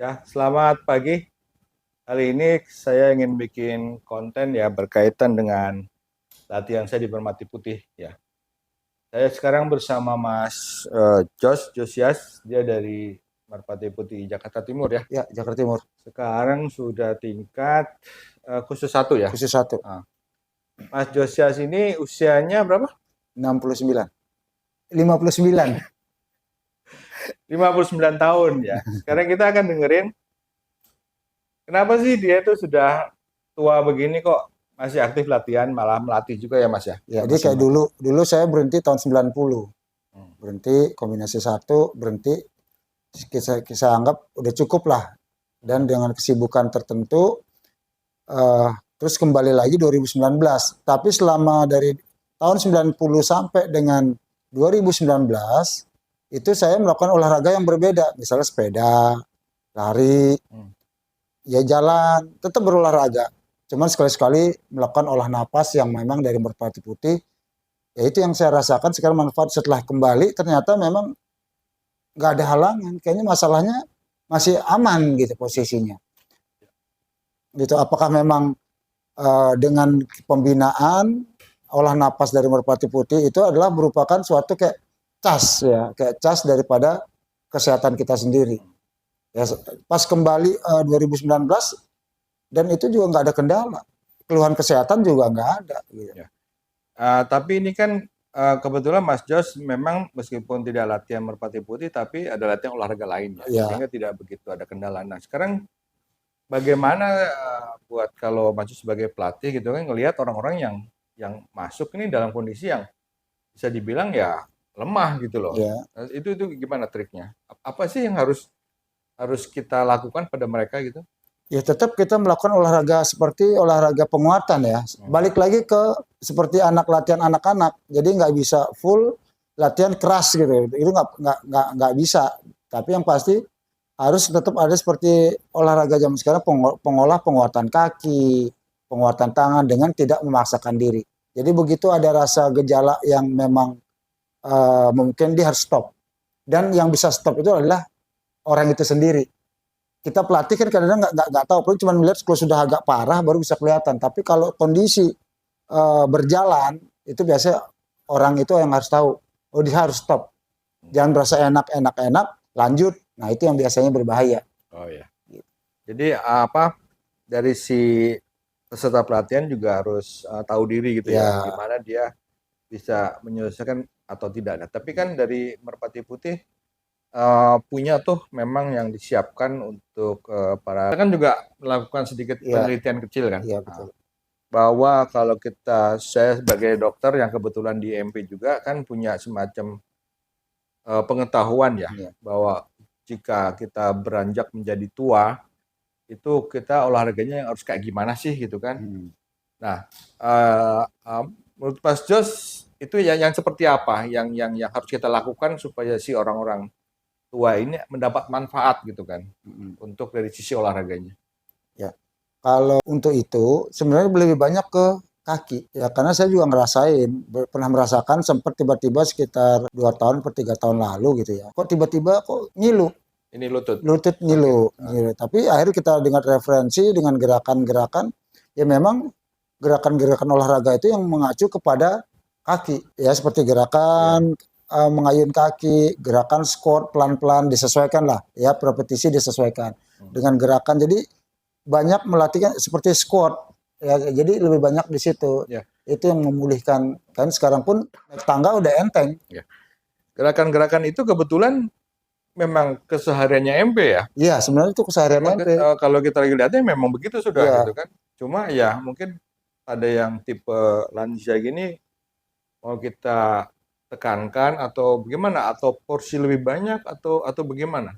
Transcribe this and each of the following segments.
Ya, selamat pagi. Kali ini saya ingin bikin konten ya berkaitan dengan latihan saya di Merpati Putih ya. Saya sekarang bersama Mas Josias, dia dari Merpati Putih Jakarta Timur ya. Ya, Jakarta Timur. Sekarang sudah tingkat khusus 1 ya. Khusus 1. Nah, Mas Josias ini usianya berapa? 69. 59. 59 tahun ya. Sekarang kita akan dengerin kenapa sih dia itu sudah tua begini kok masih aktif latihan, malah melatih juga ya Mas ya? Ya, jadi kayak dulu saya berhenti tahun 90. Berhenti kombinasi 1, berhenti saya anggap udah cukup lah. Dan dengan kesibukan tertentu terus kembali lagi 2019. Tapi selama dari tahun 90 sampai dengan 2019 itu saya melakukan olahraga yang berbeda, misalnya sepeda, lari, ya jalan, tetap berolahraga. Cuman sekali-sekali melakukan olah napas yang memang dari Merpati Putih. Ya itu yang saya rasakan sekarang manfaat setelah kembali ternyata memang nggak ada halangan. Kayaknya masalahnya masih aman gitu posisinya. Gitu. Apakah memang dengan pembinaan olah napas dari Merpati Putih itu adalah merupakan suatu kayak cas ya, kayak cas daripada kesehatan kita sendiri. Ya, pas kembali 2019 dan itu juga nggak ada kendala, keluhan kesehatan juga nggak ada. Gitu. Ya. Tapi ini kan kebetulan Mas Jos memang meskipun tidak latihan Merpati Putih, tapi ada latihan olahraga lain ya, sehingga tidak begitu ada kendala. Nah sekarang bagaimana buat kalau Mas Jos sebagai pelatih gitu kan ngelihat orang-orang yang masuk ini dalam kondisi yang bisa dibilang ya lemah gitu loh. Ya. Itu gimana triknya? Apa sih yang harus kita lakukan pada mereka gitu? Ya tetap kita melakukan olahraga seperti olahraga penguatan ya. Balik lagi ke seperti latihan anak-anak. Jadi nggak bisa full latihan keras gitu. Itu nggak bisa. Tapi yang pasti harus tetap ada seperti olahraga zaman sekarang penguatan kaki, penguatan tangan dengan tidak memaksakan diri. Jadi begitu ada rasa gejala yang memang mungkin dia harus stop. Dan yang bisa stop itu adalah orang itu sendiri. Kita pelatih kan kadang-kadang nggak tahu, paling cuma melihat kalau sudah agak parah baru bisa kelihatan. Tapi kalau kondisi berjalan itu biasanya orang itu yang harus tahu, oh dia harus stop. Jangan berasa enak, lanjut. Nah itu yang biasanya berbahaya. Oh ya. Jadi dari si peserta pelatihan juga harus tahu diri gitu ya, gimana dia bisa menyelesaikan atau tidak. Nah, tapi kan dari Merpati Putih punya tuh memang yang disiapkan untuk para kan juga melakukan sedikit penelitian kecil kan, betul. Bahwa kalau saya sebagai dokter yang kebetulan di MP juga kan punya semacam pengetahuan ya, bahwa jika kita beranjak menjadi tua itu kita olahraganya yang harus kayak gimana sih gitu kan. Nah menurut Mas Jos itu yang seperti apa yang harus kita lakukan supaya si orang-orang tua ini mendapat manfaat gitu kan untuk dari sisi olahraganya. Ya, kalau untuk itu sebenarnya lebih banyak ke kaki ya, karena saya juga pernah merasakan sempat tiba-tiba sekitar 2 tahun atau 3 tahun lalu gitu ya, kok tiba-tiba kok ngilu. Ini lutut ngilu. Tapi akhirnya kita dengan referensi dengan gerakan-gerakan ya, memang gerakan-gerakan olahraga itu yang mengacu kepada kaki ya, seperti gerakan mengayun kaki, gerakan squat pelan-pelan disesuaikan lah ya, repetisi disesuaikan dengan gerakan. Jadi banyak melatihkan seperti squat ya, jadi lebih banyak di situ. Itu yang memulihkan, kan sekarang pun naik tangga udah enteng. Gerakan-gerakan itu kebetulan memang kesehariannya MP ya? Iya, sebenarnya itu keseharian MP. Kalau kita lagi lihatnya memang begitu sudah gitu kan. Cuma ya mungkin ada yang tipe lansia gini mau kita tekankan atau bagaimana, atau porsi lebih banyak atau bagaimana?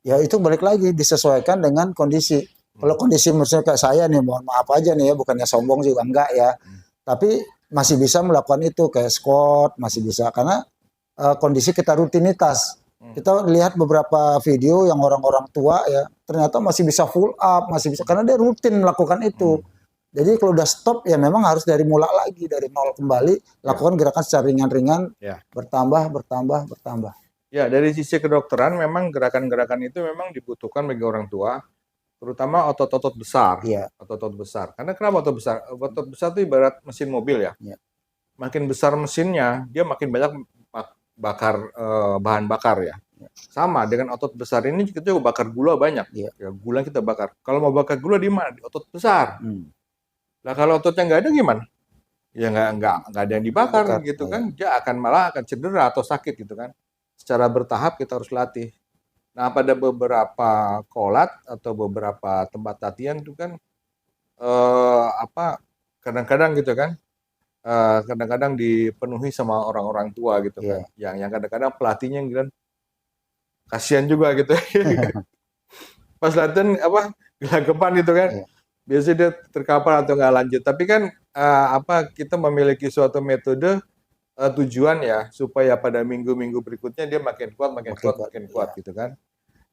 Ya itu balik lagi disesuaikan dengan kondisi. Kalau kondisi misalnya kayak saya nih, mohon maaf aja nih ya, bukannya sombong juga enggak ya. Tapi masih bisa melakukan itu kayak squat, masih bisa karena kondisi kita rutinitas. Kita lihat beberapa video yang orang-orang tua ya, ternyata masih bisa full up, masih bisa karena dia rutin melakukan itu. Jadi kalau udah stop ya memang harus dari mula lagi, dari nol kembali, lakukan gerakan secara ringan-ringan, bertambah. Ya, dari sisi kedokteran memang gerakan-gerakan itu memang dibutuhkan bagi orang tua, terutama otot-otot besar. Iya, Otot-otot besar. Karena kenapa otot besar? Otot besar itu ibarat mesin mobil ya. iya, Makin besar mesinnya, dia makin banyak bakar bahan bakar ya. iya, Sama dengan otot besar ini kita juga bakar gula banyak. iya. Ya, gula kita bakar. Kalau mau bakar gula di mana? Di otot besar. Hmm. Nah, kalau ototnya nggak ada gimana? Ya nggak ada yang dibakar Bakar, gitu iya. kan. Dia akan malah akan cedera atau sakit gitu kan. Secara bertahap kita harus latih. Nah, pada beberapa kolat atau beberapa tempat latihan itu kan apa kadang-kadang gitu kan kadang-kadang dipenuhi sama orang-orang tua gitu kan. Iya. Yang kadang-kadang pelatihnya yang bilang kasihan juga gitu. Pas latihan apa gelagapan gitu kan. Iya. Biasanya dia terkapar atau nggak lanjut. Tapi kan apa kita memiliki suatu metode tujuan ya supaya pada minggu-minggu berikutnya dia makin kuat, makin Makin kuat, kuat. makin Iya. kuat gitu kan.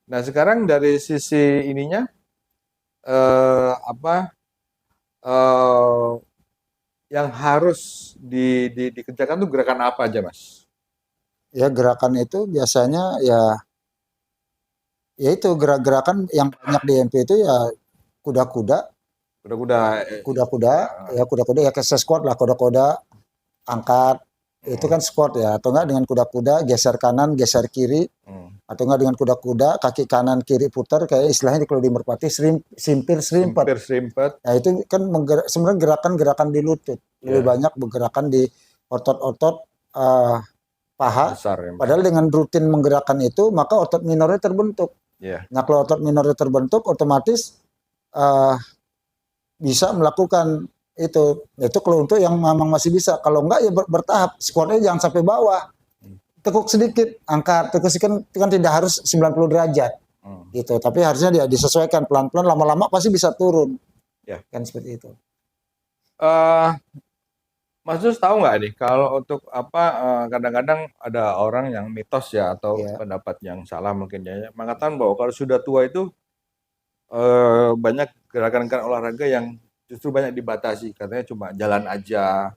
Nah, sekarang dari sisi ininya apa yang harus dikerjakan tuh gerakan apa aja, Mas? Ya gerakan itu biasanya ya itu gerak-gerakan yang banyak di MP itu ya kuda-kuda, Kuda-kuda kuda-kuda, ya, ya kuda-kuda ya kayak squat lah, kuda-kuda angkat, itu mm, kan squat ya, atau enggak dengan kuda-kuda geser kanan, geser kiri, mm. atau enggak dengan kuda-kuda kaki kanan kiri putar kayak istilahnya kalau di merpati simpir serimpet. Simpir, serimpet, Nah itu kan sebenarnya gerakan-gerakan di lutut, lebih ya, banyak bergerakan di otot-otot eh, paha, besar ya, Mas. padahal dengan rutin menggerakkan itu maka otot minornya terbentuk. Ya, Nah kalau otot minornya terbentuk otomatis eh, bisa melakukan itu kalau untuk yang memang masih bisa, kalau enggak ya bertahap, squatnya jangan sampai bawah, tekuk sedikit angkat, tekuk sedikit kan tidak harus 90 derajat mm. gitu, tapi harusnya dia disesuaikan pelan-pelan, lama-lama pasti bisa turun Ya. kan seperti itu. Eh, Mas Jus tahu nggak nih kalau untuk apa kadang-kadang ada orang yang mitos ya atau Ya, pendapat yang salah mungkin ya mengatakan bahwa kalau sudah tua itu banyak gerakan-gerakan olahraga yang justru banyak dibatasi katanya cuma jalan aja,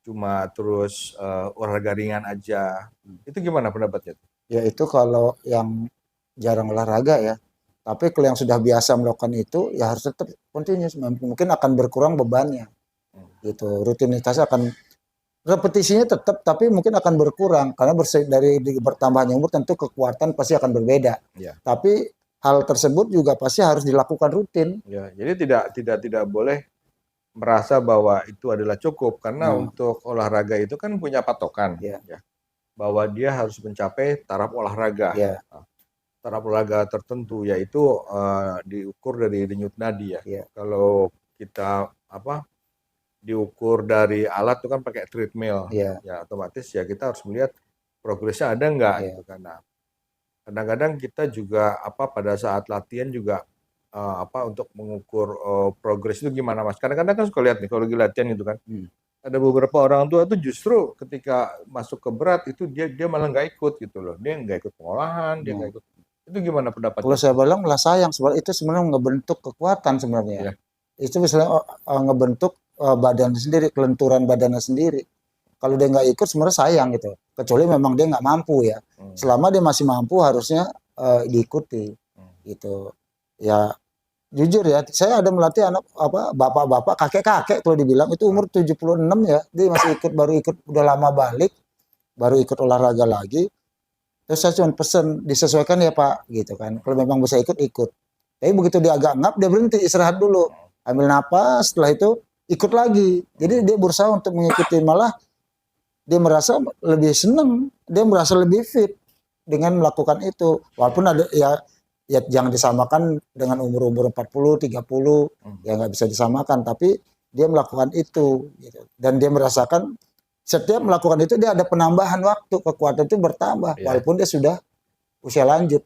cuma terus olahraga ringan aja. Itu gimana pendapatnya? ya itu kalau yang jarang olahraga ya, tapi kalau yang sudah biasa melakukan itu ya harus tetap continuous, mungkin akan berkurang bebannya Hmm. gitu, rutinitasnya akan, repetisinya tetap tapi mungkin akan berkurang karena dari bertambahnya umur tentu kekuatan pasti akan berbeda. Ya, Tapi hal tersebut juga pasti harus dilakukan rutin. ya. Jadi tidak boleh merasa bahwa itu adalah cukup karena Nah, untuk olahraga itu kan punya patokan ya, ya bahwa dia harus mencapai taraf olahraga. ya, Nah, taraf olahraga tertentu yaitu diukur dari denyut nadi ya. ya, Kalau kita apa diukur dari alat itu kan pakai treadmill ya, ya otomatis ya kita harus melihat progresnya ada nggak ya, gitu kan. Nah, kadang-kadang kita juga apa pada saat latihan juga apa untuk mengukur progres itu gimana Mas? Kadang-kadang kan suka lihat nih kalau lagi latihan gitu kan. hmm. Ada beberapa orang tua tuh justru ketika masuk ke berat itu dia malah nggak ikut gitu loh. Dia nggak ikut pengolahan, dia Nah, nggak ikut. Itu gimana kalau pendapatnya? saya bilang malah sayang, sebab itu sebenarnya ngebentuk kekuatan sebenarnya. Ya, Itu misalnya ngebentuk badannya sendiri, kelenturan badannya sendiri. Kalau dia nggak ikut sebenarnya sayang gitu. Kecuali memang dia nggak mampu ya. hmm, Selama dia masih mampu harusnya diikuti hmm, gitu. Ya jujur ya, saya ada melatih anak apa bapak-bapak, kakek-kakek kalau dibilang itu hmm, umur 76 ya, dia masih ikut, baru ikut udah lama balik, baru ikut olahraga lagi. Terus saya cuma pesen disesuaikan ya Pak gitu kan. Kalau memang bisa ikut ikut. Tapi begitu dia agak ngap dia berhenti istirahat dulu. Ambil napas, setelah itu ikut lagi. Jadi dia berusaha untuk mengikuti, malah dia merasa lebih senang, dia merasa lebih fit dengan melakukan itu. Walaupun ya, ada ya jangan disamakan dengan umur-umur 40, 30, hmm, ya nggak bisa disamakan, tapi dia melakukan itu gitu. Dan dia merasakan setiap melakukan itu dia ada penambahan waktu, kekuatan itu bertambah ya, walaupun dia sudah usia lanjut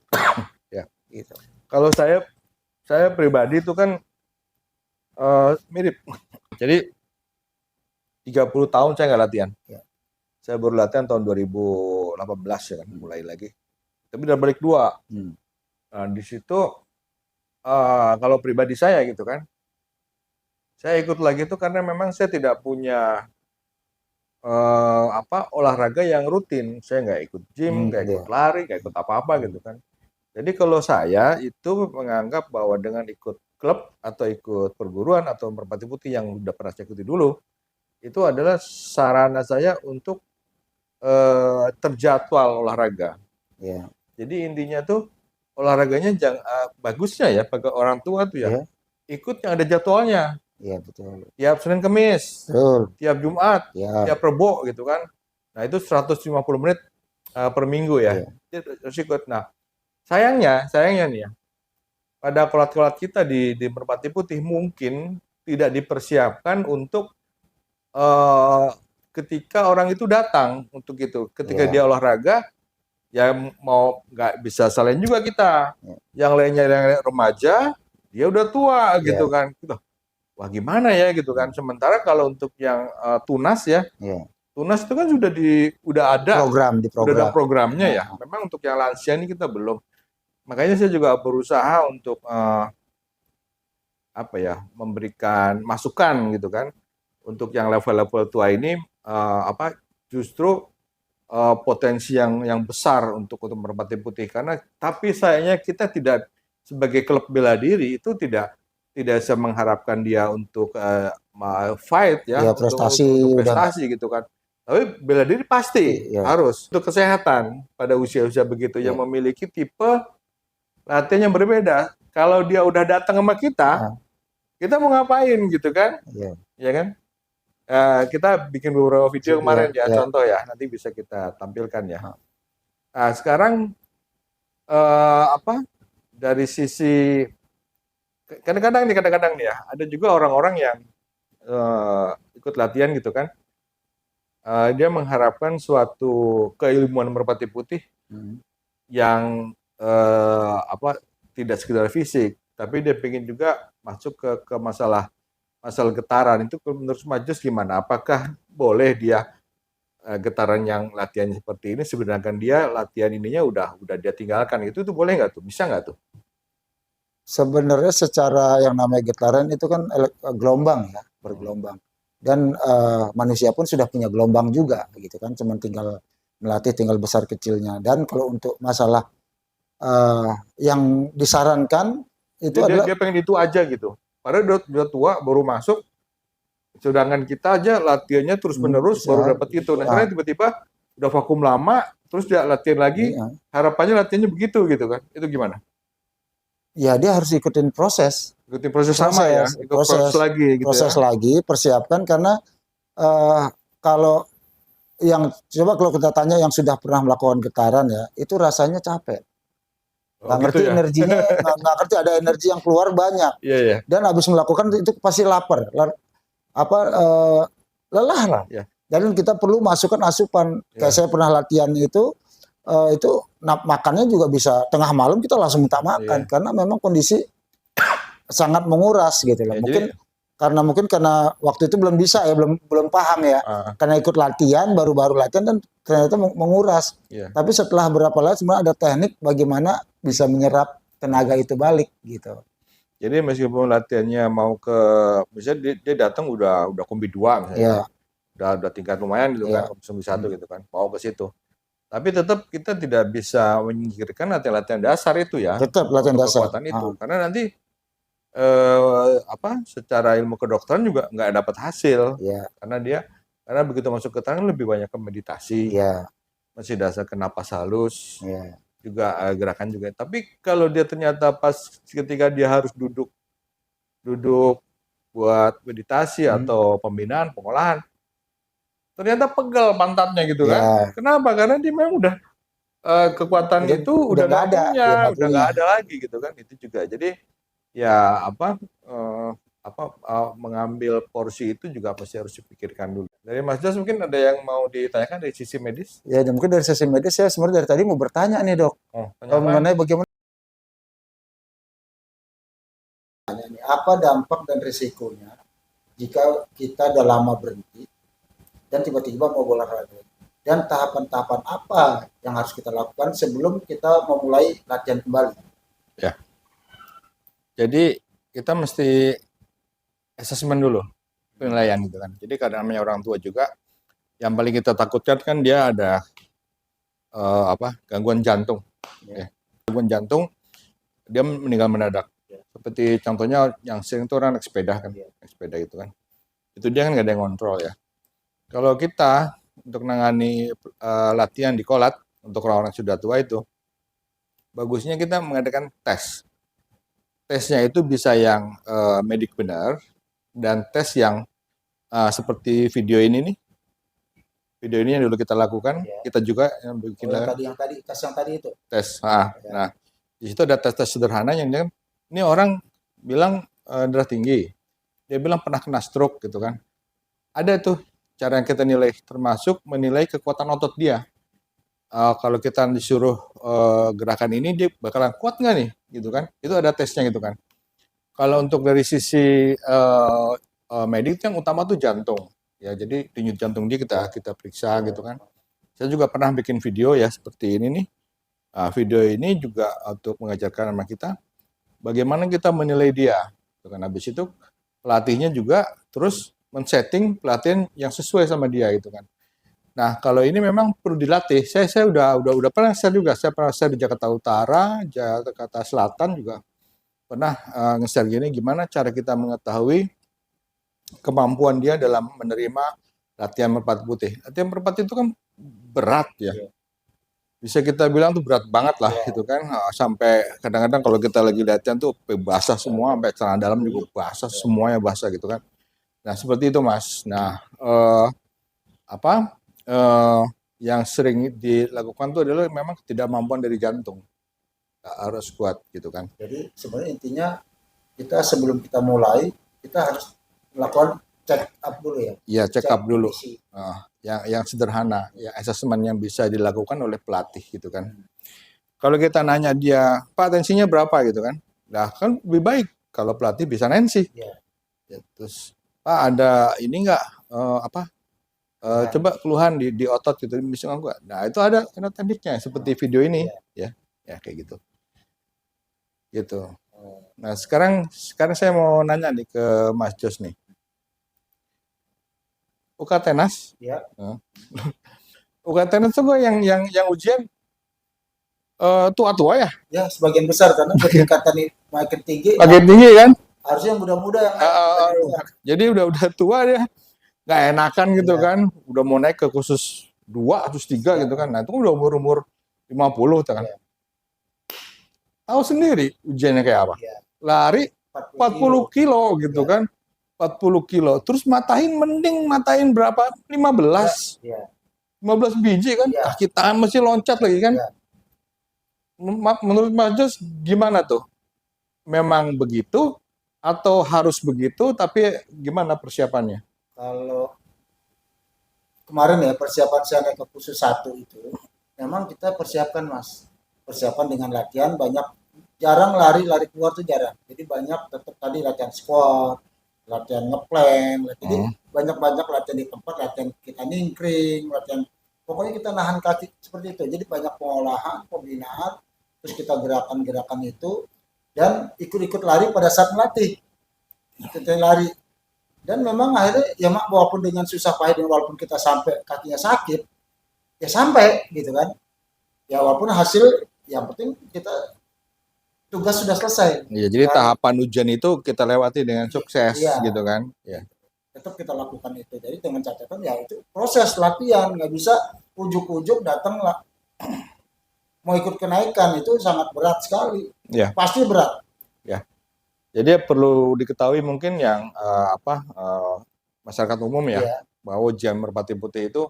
ya. gitu. Kalau saya pribadi itu kan mirip. Jadi 30 tahun saya nggak latihan. Ya. Saya baru latihan tahun 2018 ya kan, mulai lagi. Tapi udah balik dua. Hmm. Nah, di situ kalau pribadi saya gitu kan, saya ikut lagi itu karena memang saya tidak punya olahraga yang rutin. Saya nggak ikut gym, nggak ikut Iya, lari, nggak ikut apa-apa gitu kan. Jadi kalau saya itu menganggap bahwa dengan ikut klub atau ikut perguruan atau merpati putih yang udah pernah saya ikuti dulu, itu adalah sarana saya untuk terjadwal olahraga. iya, Jadi intinya tuh olahraganya bagusnya ya bagi orang tua tuh ya iya, ikut yang ada jadwalnya. iya betul, Tiap Senin Kemis, betul, tiap Jumat, ya, tiap Rebo gitu kan. Nah, itu 150 menit per minggu ya. iya, Itu harus ikut. Nah, sayangnya nih ya, pada pelat-pelat kita di Merpati Putih mungkin tidak dipersiapkan untuk eh, ketika orang itu datang untuk itu. Ketika iya, dia olahraga, ya mau nggak bisa salin juga kita. iya, Yang lainnya yang remaja, dia udah tua iya, gitu kan. Gitu. Wah gimana ya gitu kan. Sementara kalau untuk yang tunas ya, iya. tunas itu kan udah Di ada program. programnya ya. Nah, Memang untuk yang lansia ini kita belum. Makanya saya juga berusaha untuk memberikan masukan gitu kan untuk yang level-level tua ini justru potensi yang besar untuk merpati putih karena tapi sayangnya kita tidak sebagai klub bela diri itu tidak tidak bisa mengharapkan dia untuk fight ya ya prestasi untuk udah nggak, prestasi gitu kan. Tapi bela diri pasti ya, harus untuk kesehatan pada usia-usia begitu yang ya, memiliki tipe latihan yang berbeda. Kalau dia udah datang sama ah, kita mau ngapain gitu kan? ya, Ya kan? Kita bikin beberapa video ya, kemarin ya, ya, contoh ya, nanti bisa kita tampilkan ya. ah, Nah, sekarang eh, apa dari sisi kadang-kadang nih ya, ada juga orang-orang yang ikut latihan gitu kan, dia mengharapkan suatu keilmuan merpati putih hmm, yang tidak sekedar fisik, tapi dia ingin juga masuk ke masalah masalah getaran itu menurut Majus gimana? Apakah boleh dia getaran yang latihan seperti ini sedangkan dia latihan ininya udah dia tinggalkan itu tuh boleh nggak tuh? Bisa nggak tuh? sebenarnya secara yang namanya getaran itu kan gelombang ya, Hmm. bergelombang. Dan manusia pun sudah punya gelombang juga gitu kan, cuman tinggal melatih tinggal besar kecilnya. Dan kalau untuk masalah eh, yang disarankan itu Dia adalah dia pengen itu aja gitu. Padahal udah tua baru masuk, sedangkan kita aja latihannya terus menerus baru dapat itu. Nah ah, sekarang tiba-tiba udah vakum lama, terus dia latihan lagi, iya. harapannya latihannya begitu gitu kan? Itu gimana? Ya dia harus ikutin proses, Ikutin proses sama ya, proses, ikut proses proses, lagi gitu proses ya? lagi, persiapkan karena eh, kalau yang coba kalau kita tanya yang sudah pernah melakukan getaran ya, itu rasanya capek. Oh Nggak gitu ngerti ya? energinya, nggak ngerti ada energi yang keluar banyak. Iya ya, Dan habis melakukan itu pasti lapar, apa lelah lah. ya, Dan kita perlu masukkan asupan. Kayak ya, saya pernah latihan itu makannya juga bisa tengah malam kita langsung minta makan iya. karena memang kondisi sangat menguras gitu loh. Ya, jadi Mungkin karena waktu itu belum bisa ya, belum belum paham ya. uh, Karena ikut latihan, baru-baru latihan dan ternyata menguras. ya. Tapi setelah berapa lama sebenarnya ada teknik bagaimana bisa menyerap tenaga itu balik gitu. Jadi meskipun latihannya mau ke, misalnya dia datang udah kombi 2 misalnya kan, Ya, udah tingkat lumayan gitu kan, ya, kombi 1 gitu kan, mau ke situ. Tapi tetap kita tidak bisa menyingkirkan latihan-latihan dasar itu ya, tetap latihan untuk dasar. kekuatan itu. Karena nanti secara ilmu kedokteran juga nggak dapat hasil. Ya, Karena begitu masuk ke tangan lebih banyak ke meditasi, ya, masih dasar ke napas halus, ya, juga gerakan juga. Tapi kalau dia ternyata pas ketika dia harus duduk duduk buat meditasi hmm, atau pembinaan, pengolahan, ternyata pegel pantatnya gitu kan. ya, Kenapa? Karena dia memang udah kekuatan itu udah udah nggak nggak ada, ya punya, nggak udah punya. nggak ada lagi gitu kan. Itu juga. Jadi ya mengambil porsi itu juga pasti harus dipikirkan dulu. Dari Mas Das mungkin ada yang mau ditanyakan dari sisi medis? Ya, dan mungkin dari sisi medis saya sebenarnya dari tadi mau bertanya nih dok, Oh, tanya apaan? mengenai bagaimana apa dampak dan risikonya jika kita udah lama berhenti dan tiba-tiba mau olahraga. Dan tahapan-tahapan apa yang harus kita lakukan sebelum kita memulai latihan kembali. Ya. Jadi kita mesti asesmen dulu penilaian gitu kan. Jadi kadang namanya orang tua juga Yang paling kita takutkan kan dia ada gangguan jantung. Ya. Gangguan jantung, dia meninggal mendadak. Seperti contohnya yang sering itu orang naik sepeda kan, naik sepeda itu kan. Itu dia kan nggak ada yang kontrol ya. Kalau kita untuk menangani latihan di kolat untuk orang-orang sudah tua itu, bagusnya kita mengadakan tes. Tesnya itu bisa yang medik benar dan tes yang seperti video ini nih. Video ini yang dulu kita lakukan, kita juga yang bikin tes yang tadi itu. Tes. Nah, di situ ada tes-tes sederhana yang ini orang bilang darah tinggi, dia bilang pernah kena stroke gitu kan. Ada tuh cara yang kita nilai, termasuk menilai kekuatan otot dia. Kalau kita disuruh gerakan ini dia bakalan kuat nggak nih, gitu kan? Itu ada tesnya gitu kan. Kalau untuk dari sisi medik yang utama tuh jantung. Ya, jadi denyut jantung dia kita periksa gitu kan. Saya juga pernah bikin video ya seperti ini nih. Video ini juga untuk mengajarkan sama kita bagaimana kita menilai dia. Dengan habis itu pelatihnya juga terus men-setting pelatihan yang sesuai sama dia gitu kan. Nah, kalau ini memang perlu dilatih. Saya udah pernah share juga. Saya pernah share di Jakarta Utara, Jakarta Selatan juga pernah nge-share gini gimana cara kita mengetahui kemampuan dia dalam menerima latihan merpati putih. Latihan merpati itu kan berat ya. Bisa kita bilang tuh berat banget lah gitu kan. Sampai kadang-kadang kalau kita lagi latihan tuh basah semua, sampai celana dalam juga basah, semuanya basah gitu kan. Nah, seperti itu Mas. Nah, yang sering dilakukan tuh adalah memang ketidakmampuan dari jantung. Harus kuat gitu kan. Jadi sebenarnya intinya kita sebelum kita mulai, kita harus melakukan check up dulu ya. Iya, check up dulu. Yang sederhana, yang asesmen yang bisa dilakukan oleh pelatih gitu kan. Kalau kita nanya dia, Pak tensinya berapa gitu kan? Nah kan lebih baik kalau pelatih bisa nensi. Ya, terus Pak ada ini enggak coba keluhan di otot gitu bisa enggak? Nah itu ada tekniknya seperti video ini ya kayak gitu. Gitu. Nah sekarang saya mau nanya nih ke Mas Jos nih. UKTNAS, UKTNAS itu yang ujian tua-tua ya? Ya sebagian besar karena peningkatan makin tinggi. Makin tinggi kan? Harusnya yang muda-muda yang jadi udah tua dia, nggak enakan gitu kan? Udah mau naik ke khusus 2, khusus 3 gitu kan? Nah itu udah umur 50 kan? Tahu sendiri ujiannya kayak apa? Lari 40 kilo gitu kan? 40 kilo. Terus mending matain berapa? 15. 15 biji kan? Kaki tangan masih loncat lagi kan? Menurut Mas Jos gimana tuh? Memang begitu atau harus begitu? Tapi gimana persiapannya? Kalau kemarin ya persiapan saya naik ke khusus 1 itu, memang kita persiapkan Mas. Persiapan dengan latihan banyak. Jarang lari keluar tuh jarang. Jadi banyak tetap tadi latihan squat, latihan ngeplank, jadi banyak latihan di tempat, latihan kita ningkring, latihan pokoknya kita nahan kaki seperti itu. Jadi banyak pengolahan, pembinaan, terus kita gerakan-gerakan itu dan ikut-ikut lari pada saat melatih. Kita lari dan memang akhirnya ya walaupun dengan susah payah dan walaupun kita sampai kakinya sakit, ya sampai gitu kan. Ya walaupun hasil yang penting kita tugas sudah selesai. Iya, jadi tahapan ujian itu kita lewati dengan sukses gitu kan. Ya. Tetap kita lakukan itu. Jadi dengan catatan ya itu proses latihan, nggak bisa ujuk-ujuk datang lah. Mau ikut kenaikan itu sangat berat sekali. Ya. Pasti berat. Ya. Jadi perlu diketahui mungkin yang masyarakat umum ya, bahwa ujian merpati putih itu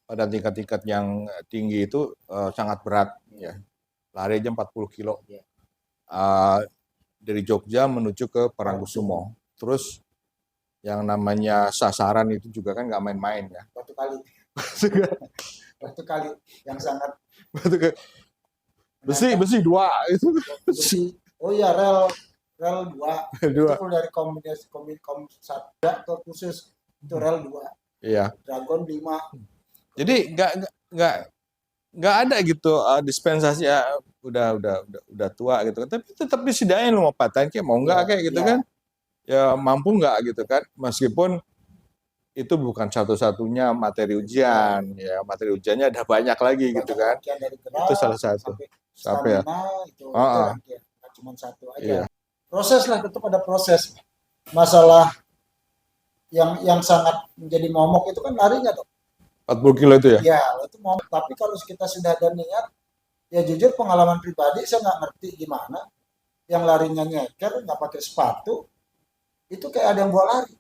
pada tingkat-tingkat yang tinggi itu sangat berat ya. Lari aja 40 kilo. Dari Jogja menuju ke Parangkusumo. Terus yang namanya sasaran itu juga kan nggak main-main ya. Batu kali yang sangat besi 2 itu. Besi. Oh iya rel 2. Itu dari komunitas Satga ke khusus itu rel 2. Iya. Dragon 5. Jadi nggak ada gitu dispensasi ya udah tua gitu, tapi tetap disediain lo mau patahin kayak mau nggak kayak gitu kan, ya mampu nggak gitu kan, meskipun itu bukan satu-satunya materi ujian, ya materi ujiannya ada banyak lagi gitu kan. Rangkaian dari Itu salah gerak satu. sampai Sampai ya. stamina itu Ah, rangkaian, nggak cuma satu iya. aja. Proses lah, tetap ada proses. Masalah yang sangat menjadi momok itu kan larinya tuh. 40 kilo itu ya? Ya, itu momok. Tapi kalau kita sudah ada niat, ya jujur pengalaman pribadi saya nggak ngerti gimana. Yang larinya nyeker, nggak pakai sepatu, itu kayak ada yang bawa lari.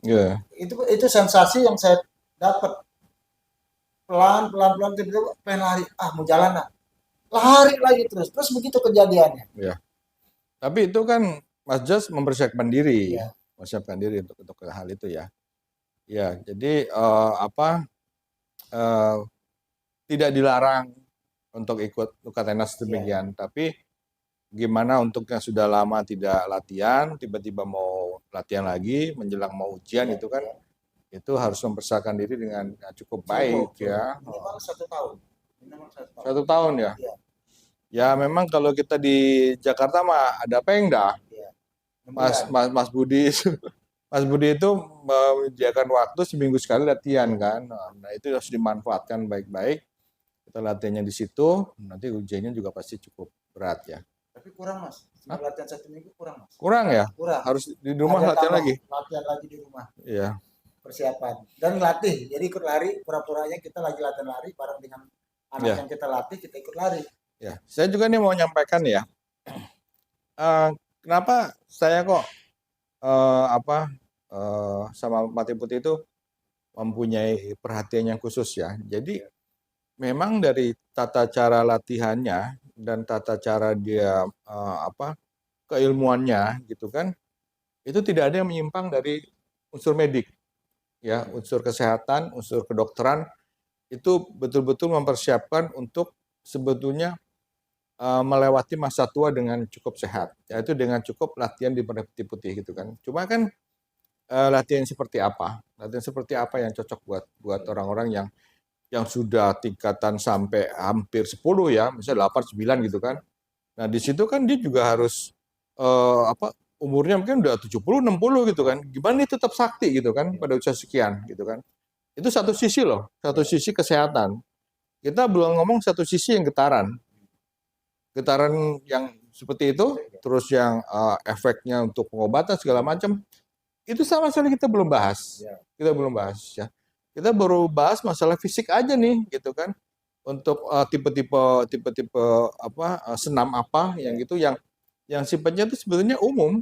Iya. Itu sensasi yang saya dapat. Pelan tiba-tiba pengen lari, mau jalan lah. Lari lagi terus begitu kejadiannya. Iya. Tapi itu kan Mas Jos mempersiapkan diri, Iya. mempersiapkan diri untuk hal itu ya. Ya, jadi tidak dilarang untuk ikut UKTNAS demikian, tapi gimana untuk yang sudah lama tidak latihan, tiba-tiba mau latihan lagi, menjelang mau ujian itu kan, itu harus mempersiapkan diri dengan cukup baik ya. Minimal 1 tahun. Minimal 1 tahun. 1 tahun ya. Iya. Ya memang kalau kita di Jakarta mah ada Pengda. Iya. Mas Budi Mas Budi itu menyediakan waktu seminggu sekali latihan kan. Nah, itu harus dimanfaatkan baik-baik. Kita latihannya di situ, nanti ujiannya juga pasti cukup berat ya. Tapi kurang Mas. Latihan 1 minggu kurang Mas. Kurang ya? Kurang. Harus di rumah Ada latihan lagi. Latihan lagi di rumah. Iya. Persiapan dan latih. Jadi ikut lari, pura-puranya kita lagi latihan lari bareng dengan anak Ya. yang kita latih, kita ikut lari. Ya, saya juga nih mau menyampaikan ya. Kenapa saya kok sama Mati Putih itu mempunyai perhatian yang khusus ya. Jadi memang dari tata cara latihannya dan tata cara dia keilmuannya gitu kan, itu tidak ada yang menyimpang dari unsur medik ya, unsur kesehatan, unsur kedokteran itu betul-betul mempersiapkan untuk sebetulnya melewati masa tua dengan cukup sehat, yaitu dengan cukup latihan di Putih gitu kan. Cuma kan latihan seperti apa? Latihan seperti apa yang cocok buat orang-orang yang sudah tingkatan sampai hampir 10 ya, misalnya 8, 9 gitu kan. Nah, di situ kan dia juga harus umurnya mungkin udah 70, 60 gitu kan. Gimana dia tetap sakti gitu kan pada usia sekian gitu kan. Itu satu sisi loh, satu sisi kesehatan. Kita belum ngomong satu sisi yang getaran. Getaran yang seperti itu, terus yang efeknya untuk pengobatan segala macam, itu sama sekali kita belum bahas. Kita belum bahas ya. Kita baru bahas masalah fisik aja nih, gitu kan. Untuk tipe-tipe senam apa yang gitu yang sifatnya itu sebetulnya umum.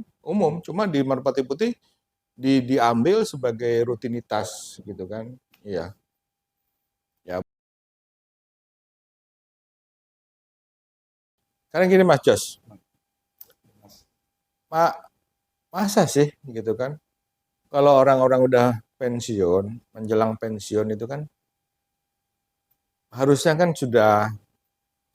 Cuma di Merpati Putih diambil sebagai rutinitas gitu kan. Iya. Ya. Karena gini Mas Jos, masa sih gitu kan, kalau orang-orang udah pensiun, menjelang pensiun itu kan, harusnya kan sudah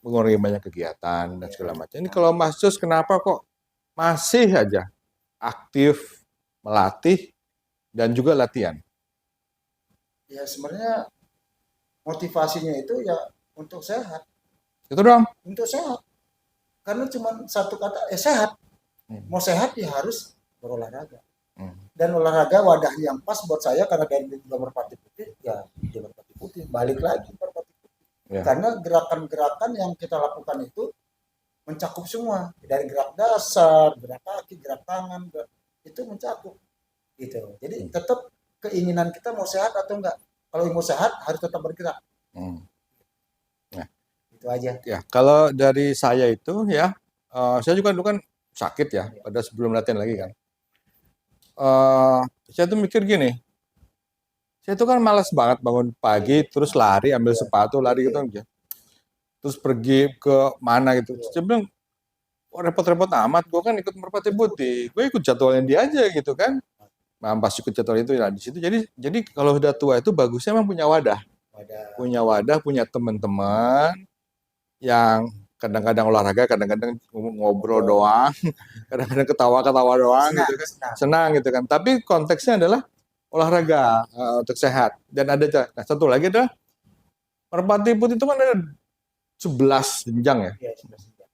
mengurangi banyak kegiatan dan segala macam. Ini kalau Mas Jos kenapa kok masih aja aktif melatih dan juga latihan? Ya sebenarnya motivasinya itu ya untuk sehat. Itu dong. Untuk sehat. Karena cuma satu kata, sehat. Mau sehat ya harus berolahraga. Dan olahraga wadah yang pas buat saya karena dari Merpati Putih, ya di Merpati Putih. Balik lagi Merpati Putih. Ya. Karena gerakan-gerakan yang kita lakukan itu mencakup semua. Dari gerak dasar, gerak kaki, gerak tangan, itu mencakup. Gitu. Jadi tetap keinginan kita mau sehat atau enggak. Kalau mau sehat harus tetap bergerak. Itu aja. Ya, kalau dari saya itu ya, saya juga dulu kan sakit ya, pada sebelum latihan lagi kan. Saya tuh mikir gini, saya tuh kan malas banget bangun pagi, terus lari, ambil sepatu, lari gitu aja. Terus pergi ke mana gitu. Saya bilang, repot-repot amat, gue kan ikut Merpati Putih, gue ikut jadwalnya dia aja gitu kan. Nah, pas ikut jadwal itu ya di situ. Jadi kalau udah tua itu bagusnya emang punya wadah. Punya teman-teman yang kadang-kadang olahraga, kadang-kadang ngobrol doang, kadang-kadang ketawa-ketawa doang gitu kan, senang gitu kan. Tapi konteksnya adalah olahraga untuk sehat. Dan ada satu lagi adalah Merpati Putih itu kan ada 11 jenjang ya,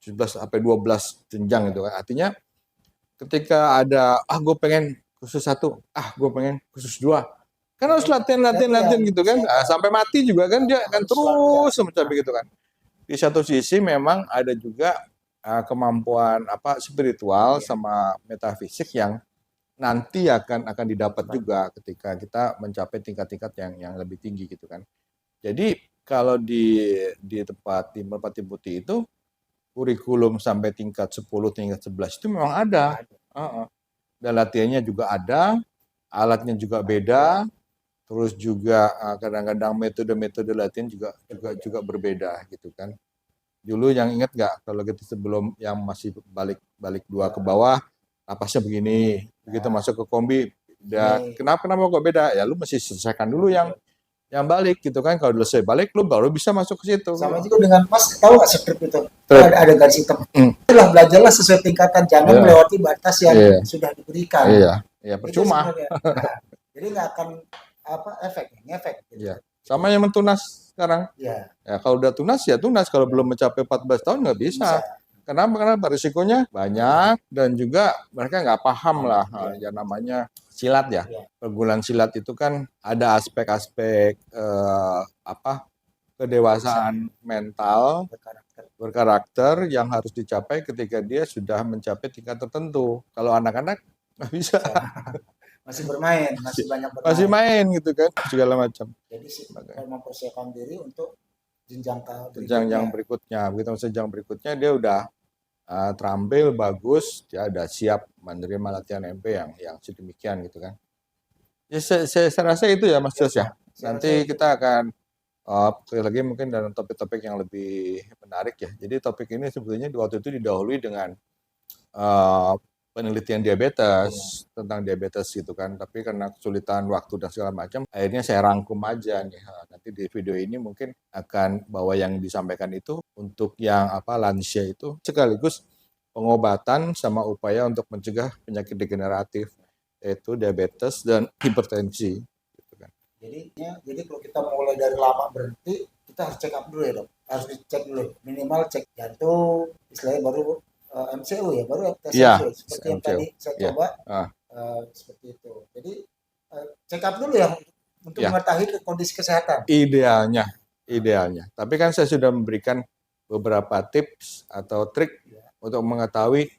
11 sampai 12 jenjang itu kan. Artinya ketika ada gue pengen khusus 1, gue pengen khusus 2, Kan harus latihan gitu kan. Nah, sampai mati juga kan dia akan terus semacam begitu kan. Di satu sisi memang ada juga kemampuan spiritual sama metafisik yang nanti akan didapat juga ketika kita mencapai tingkat-tingkat yang lebih tinggi gitu kan. Jadi kalau di tempat di Merpati Putih itu kurikulum sampai tingkat 10, tingkat 11 itu memang ada. Dan latihannya juga ada, alatnya juga beda, terus juga kadang-kadang metode-metode latihan juga berbeda gitu kan. Dulu yang ingat nggak kalau gitu sebelum yang masih balik dua ke bawah, napasnya begini, begitu masuk ke kombi, dan kenapa kok beda? Ya lu mesti selesaikan dulu yang balik gitu kan. Kalau udah selesai balik, lu baru bisa masuk ke situ. Sama juga dengan Mas, tahu nggak strip itu? Ada garis hitam. Belajarlah sesuai tingkatan, jangan melewati batas yang sudah diberikan. Iya, percuma. Jadi nggak akan ngefek. Gitu. Iya. Sama yang mentunas sekarang. Iya. Ya, kalau udah tunas ya tunas, kalau belum mencapai 14 tahun nggak bisa. Kenapa? Risikonya banyak dan juga mereka nggak paham lah yang namanya silat ya. Perguruan silat itu kan ada aspek-aspek kedewasaan mental, berkarakter yang harus dicapai ketika dia sudah mencapai tingkat tertentu. Kalau anak-anak nggak bisa. Masih bermain, masih banyak bermain. Masih main gitu kan, segala macam. Jadi mempersiapkan diri untuk jenjang berikutnya. Begitu jenjang berikutnya dia udah terampil bagus, dia udah siap menerima latihan MP yang sedemikian gitu kan. Ya, saya rasa itu ya Mas Jos ya. Nanti kita akan lagi mungkin dalam topik-topik yang lebih menarik ya. Jadi topik ini sebetulnya waktu itu didahului dengan penelitian diabetes, tentang diabetes gitu kan. Tapi karena kesulitan waktu dan segala macam, akhirnya saya rangkum aja nih. Nanti di video ini mungkin akan bahwa yang disampaikan itu untuk yang lansia itu sekaligus pengobatan sama upaya untuk mencegah penyakit degeneratif, yaitu diabetes dan hipertensi. Gitu kan. Jadi kalau kita mulai dari lama berhenti, kita harus check up dulu ya dok. Harus dicek dulu, minimal cek jantung, istilahnya baru MCU ya, baru tes MCU seperti yang tadi saya coba seperti itu. Jadi check up dulu ya untuk mengetahui kondisi kesehatan. Idealnya. Tapi kan saya sudah memberikan beberapa tips atau trik untuk mengetahui,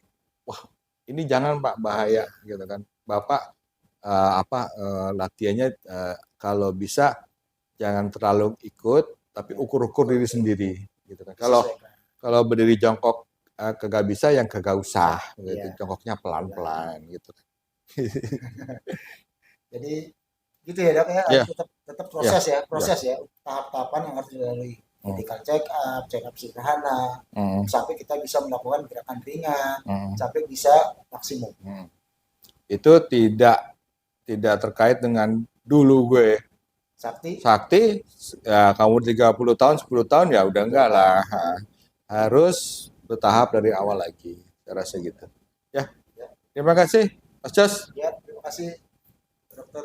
wah ini jangan Pak, bahaya gitu kan. Bapak latihannya kalau bisa jangan terlalu ikut, tapi ukur-ukur diri sendiri gitu kan. Kalau berdiri jongkok kagak bisa, yang kagak usah gitu. Jongkoknya pelan-pelan gitu. Jadi gitu ya dok ya, tetap proses ya, tahap-tahapan yang harus dilalui. Medical check up sederhana, sampai kita bisa melakukan gerakan ringan, sampai bisa maksimum. Itu tidak terkait dengan dulu gue sakti ya kamu 30 tahun 10 tahun ya udah enggak lah, harus bertahap dari awal lagi, saya rasa gitu ya. Terima kasih Mas Jos. Ya, terima kasih dokter.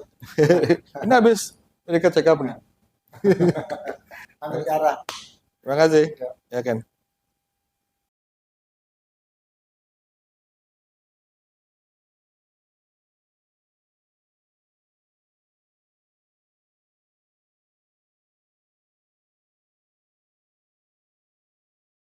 Ini habis dari check up nih. Ambil darah. Terima kasih ya Ken.